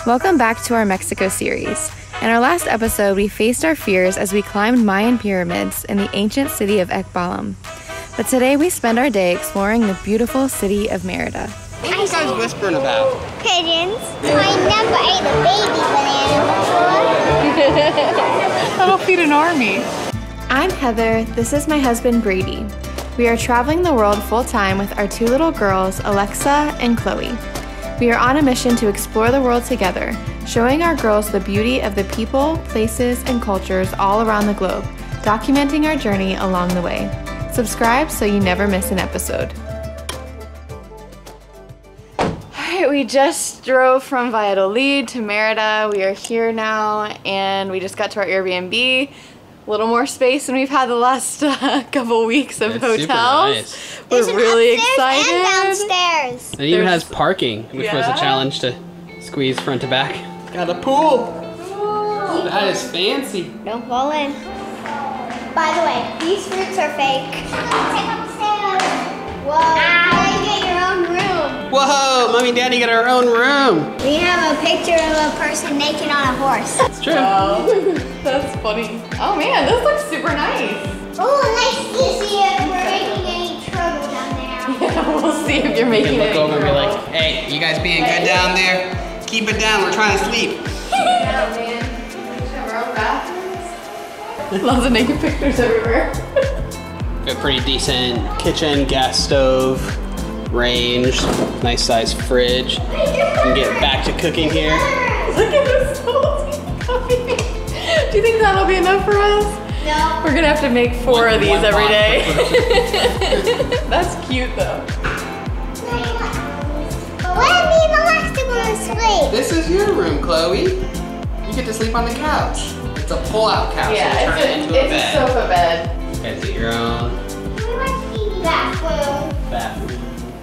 Welcome back to our Mexico series. In our last episode, we faced our fears as we climbed Mayan pyramids in the ancient city of Ekbalam. But today we spend our day exploring the beautiful city of Merida. What are you guys whispering about? Pigeons. I never ate a baby banana before. That'll feed an army. I'm Heather. This is my husband, Bradey. We are traveling the world full-time with our two little girls, Alexa and Chloe. We are on a mission to explore the world together, showing our girls the beauty of the people, places, and cultures all around the globe, documenting our journey along the way. Subscribe so you never miss an episode. Alright, we just drove from Valladolid to Merida. We are here now, and we just got to our Airbnb. A little more space than we've had the last couple weeks of hotels. Super nice. We're really excited. And downstairs. It even has parking, which was a challenge to squeeze front to back. Got a pool. Ooh. That is fancy. Don't fall in. By the way, these fruits are fake. Take upstairs. Whoa. You get your own room. Whoa, Mommy and Daddy got our own room. We have a picture of a person naked on a horse. It's true. Oh, that's funny. Oh man, this looks super nice. Oh, nice to see if we're making any trouble down there. Yeah, we'll see if you're You making can it. look over and be like, hey, you guys being good down there? Keep it down, we're trying to sleep. Yeah, man. We should have our own bathrooms. Lots of naked pictures everywhere. A pretty decent kitchen, gas stove, range, nice size fridge. You can get back to cooking here. Look at this salty coffee. Do you think that'll be enough for us? No. We're gonna have to make four of these every day. That's cute though. Let me and Alexa go to sleep. This is your room, Chloe. You get to sleep on the couch. It's a pull-out couch. Yeah, so you turn it into a it's bed. a sofa bed. You guys get your own Bathroom. bathroom.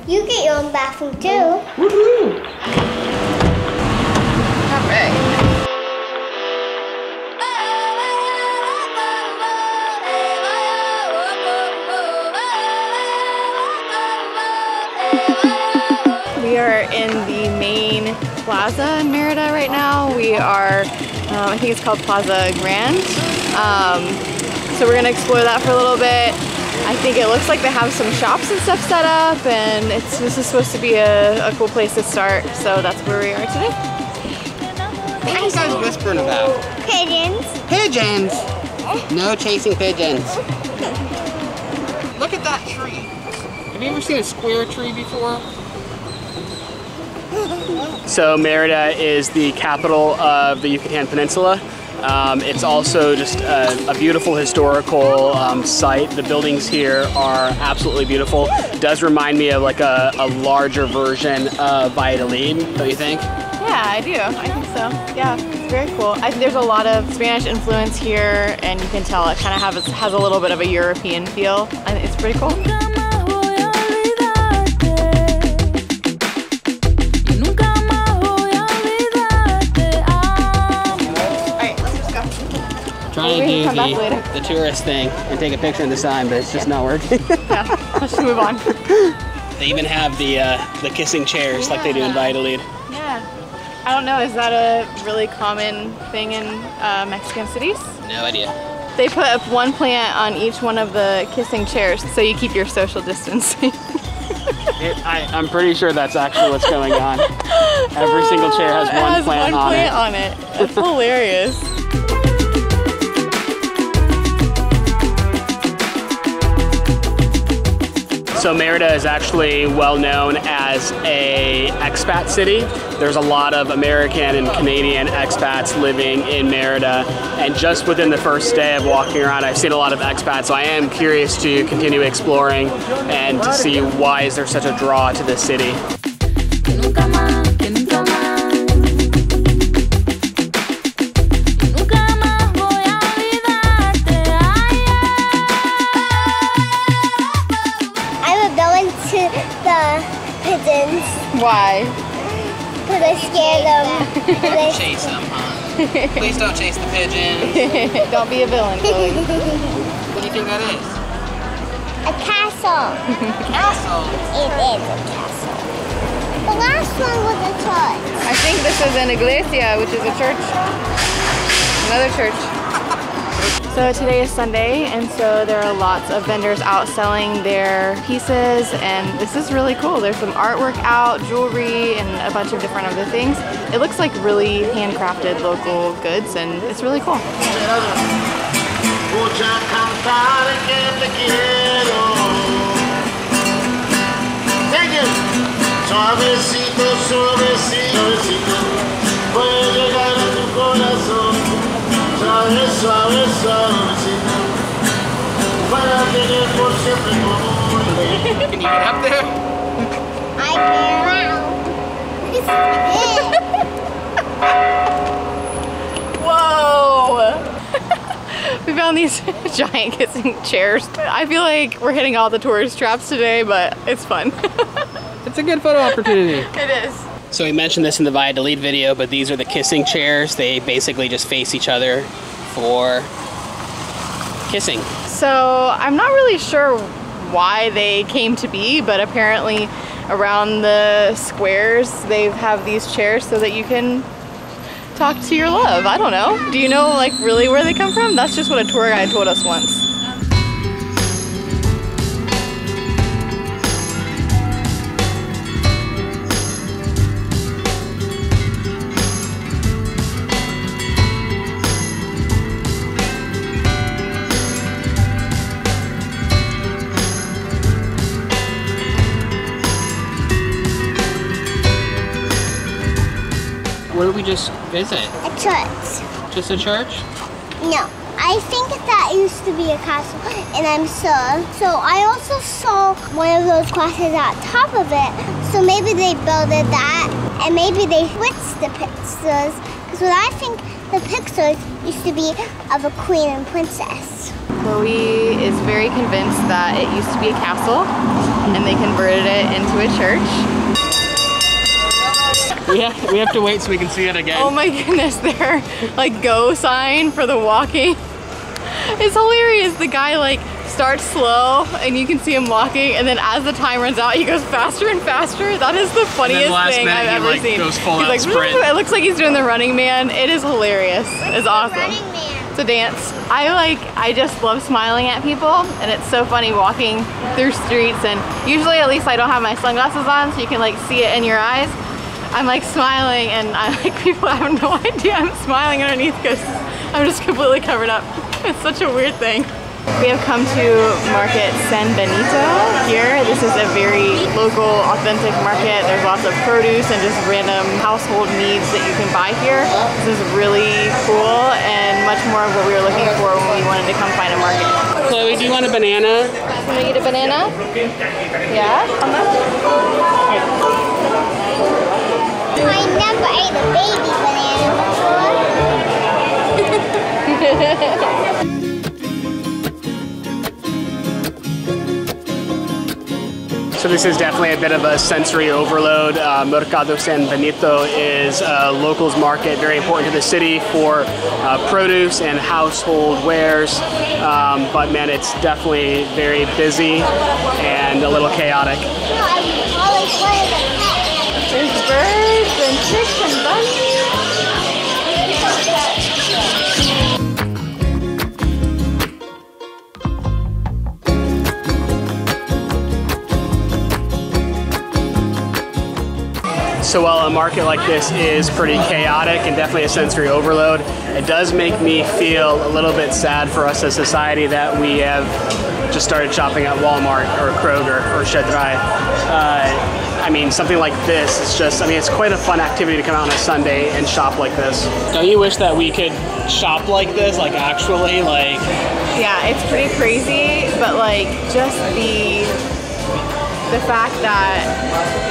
You get your own bathroom too. Woohoo! Not big. We are in the main plaza in Merida right now. We are, I think it's called Plaza Grand. So we're gonna explore that for a little bit. I think it looks like they have some shops and stuff set up, and this is supposed to be a cool place to start. So that's where we are today. What are you guys whispering about? Pigeons. Pigeons! No chasing pigeons. Look at that tree. Have you ever seen a square tree before? So Merida is the capital of the Yucatan Peninsula. It's also just a beautiful historical site. The buildings here are absolutely beautiful. It does remind me of like a larger version of Valladolid, don't you think? Yeah, I do. I think so. Yeah, it's very cool. I think there's a lot of Spanish influence here, and you can tell it kind of has a little bit of a European feel. I think it's pretty cool. Trying to do the tourist thing and take a picture of the sign, but it's just not working. Yeah, let's move on. They even have the kissing chairs like they do in Valladolid. Yeah. I don't know, is that a really common thing in Mexican cities? No idea. They put up one plant on each one of the kissing chairs so you keep your social distancing. I'm pretty sure that's actually what's going on. Every single chair has one plant on it. It's hilarious. So Merida is actually well known as an expat city. There's a lot of American and Canadian expats living in Merida, and just within the first day of walking around, I've seen a lot of expats, so I am curious to continue exploring and to see why is there such a draw to this city. Pigeons. Why? Because I scared them. Chase them, huh? Please don't chase the pigeons. Don't be a villain, Chloe. What do you think that is? A castle. Castle? It is a castle. But last one was a church. I think this is an iglesia, which is a church. Another church. So today is Sunday, and so there are lots of vendors out selling their pieces, and this is really cool. There's some artwork out, jewelry, and a bunch of different other things. It looks like really handcrafted local goods, and it's really cool. Suavecito, suavecito, suavecito, puede llegar a tu corazón. Suave, suave, suavecito, para tener por siempre tu amor. Can you get up there? I can't. Whoa! We found these giant kissing chairs. I feel like we're hitting all the tourist traps today, but it's fun. It's a good photo opportunity. It is. So we mentioned this in the Valladolid video, but these are the kissing chairs. They basically just face each other for kissing. So I'm not really sure why they came to be, but apparently around the squares they have these chairs so that you can talk to your love. I don't know. Do you know like really where they come from? That's just what a tour guide told us once. Where did we just visit? A church. Just a church? No. I think that used to be a castle, and I'm sure. So I also saw one of those crosses at top of it. So maybe they built that, and maybe they switched the pictures. Because what I think the pictures used to be of a queen and princess. Chloe is very convinced that it used to be a castle, and they converted it into a church. We have to wait so we can see it again. Oh my goodness, their like go sign for the walking. It's hilarious. The guy like starts slow and you can see him walking, and then as the time runs out he goes faster and faster. That is the funniest thing I've ever seen. Goes full out like, sprint. It looks like he's doing the Running Man. It is hilarious. It's awesome. Running Man. It's a dance. I just love smiling at people, and it's so funny walking through streets, and usually at least I don't have my sunglasses on so you can like see it in your eyes. I'm like smiling, and I'm like, people have no idea I'm smiling underneath because I'm just completely covered up. It's such a weird thing. We have come to Market San Benito here. This is a very local, authentic market. There's lots of produce and just random household needs that you can buy here. This is really cool and much more of what we were looking for when we wanted to come find a market. Chloe, do you want a banana? Want to eat a banana? Yeah? I never ate a baby banana before. So this is definitely a bit of a sensory overload. Mercado San Benito is a locals market, very important to the city for produce and household wares. But man, it's definitely very busy and a little chaotic. There's birds and chicks and bunnies. So while a market like this is pretty chaotic and definitely a sensory overload, it does make me feel a little bit sad for us as a society that we have just started shopping at Walmart or Kroger or Shedrai. I mean, something like this, it's just, I mean, it's quite a fun activity to come out on a Sunday and shop like this. Don't you wish that we could shop like this, like actually, like? Yeah, it's pretty crazy, but like just the fact that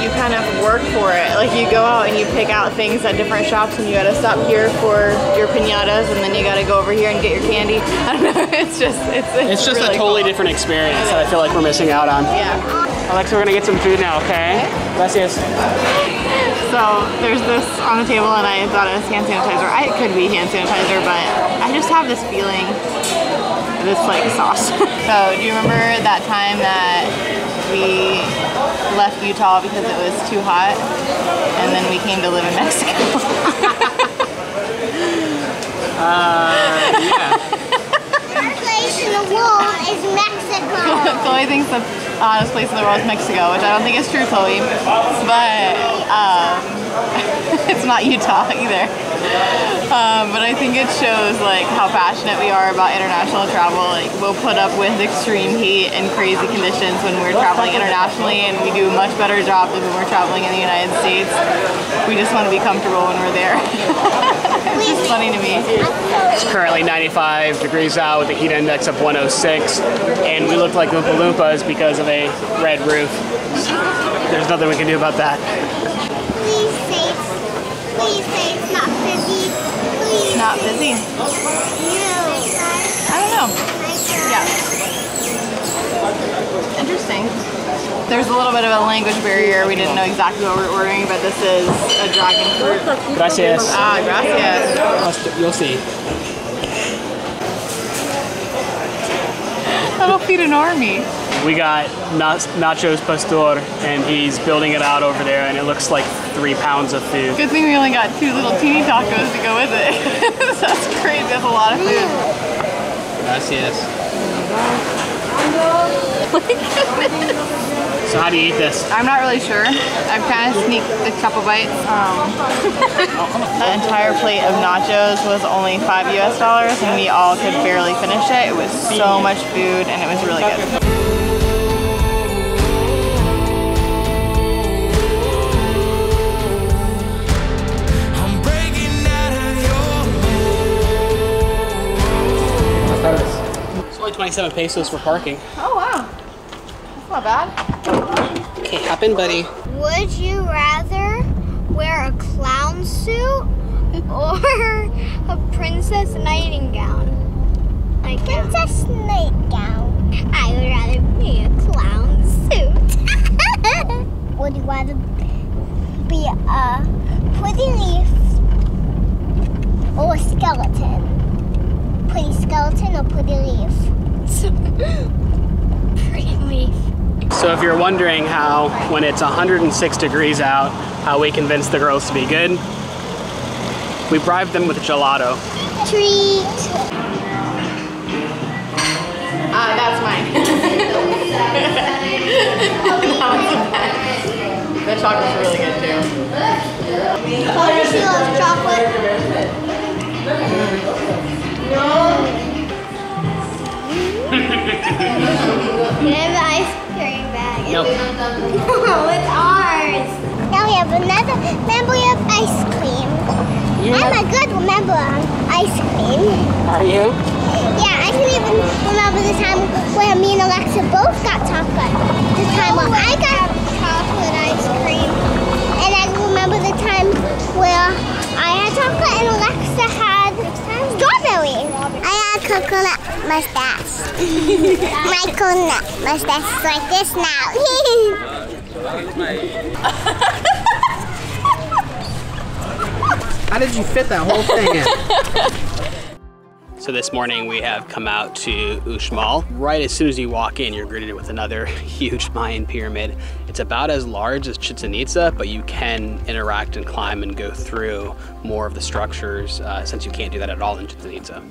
you kind of work for it. Like you go out and you pick out things at different shops, and you gotta stop here for your piñatas, and then you gotta go over here and get your candy. I don't know, it's just Really a totally different experience that I feel like we're missing out on. Yeah. Alexa, we're gonna get some food now, okay? Gracias. So there's this on the table, and I thought it was hand sanitizer. It could be hand sanitizer, but I just have this feeling that it's like sauce. So do you remember that time that we left Utah because it was too hot, and then we came to live in Mexico. Yeah. Best place in the world is Mexico. Chloe thinks the hottest place in the world is Mexico, which I don't think is true, Chloe. But it's not Utah either. But I think it shows like how passionate we are about international travel. Like we'll put up with extreme heat and crazy conditions when we're traveling internationally, and we do a much better job than when we're traveling in the United States. We just want to be comfortable when we're there. It's just funny to me. It's currently 95 degrees out with a heat index of 106, and we look like Oompa Loompas because of a red roof. There's nothing we can do about that. Please say it's not fizzy. Please. Not busy. No. I don't know. Yeah. Interesting. There's a little bit of a language barrier. We didn't know exactly what we were ordering, but this is a dragon fruit. Gracias. Ah, gracias. You'll see. That'll feed an army. We got nachos pastor, and he's building it out over there, and it looks like 3 pounds of food. Good thing we only got 2 little teeny tacos to go with it. That's crazy. That's a lot of food. Gracias. So how do you eat this? I'm not really sure. I've kind of sneaked a couple bites. The entire plate of nachos was only $5 US, and we all could barely finish it. It was so much food, and it was really good. It's only 27 pesos for parking. Oh wow, that's not bad. Can't happen, buddy. Would you rather wear a clown suit or a princess nightgown? Princess nightgown. I would rather be a clown suit. Would you rather be a pretty leaf or a skeleton? Pretty skeleton or pretty leaf? Pretty leaf. So if you're wondering how, when it's 106 degrees out, how we convince the girls to be good, we bribed them with gelato. Treat. That's mine. The chocolate's really good too. Oh, she loves chocolate. Can I have the ice cream bag? No. No, it's ours. Now we have another memory of ice cream. I'm a good member of ice cream. Are you? Yeah, I can even remember the time where me and Alexa both got chocolate. The time when I got chocolate ice cream. And I remember the time where I had chocolate and Alexa had strawberry. I had coconut mustache. My coconut mustache is like this now. How did you fit that whole thing in? So this morning we have come out to Uxmal. Right as soon as you walk in, you're greeted with another huge Mayan pyramid. It's about as large as Chichen Itza, but you can interact and climb and go through more of the structures since you can't do that at all in Chichen Itza.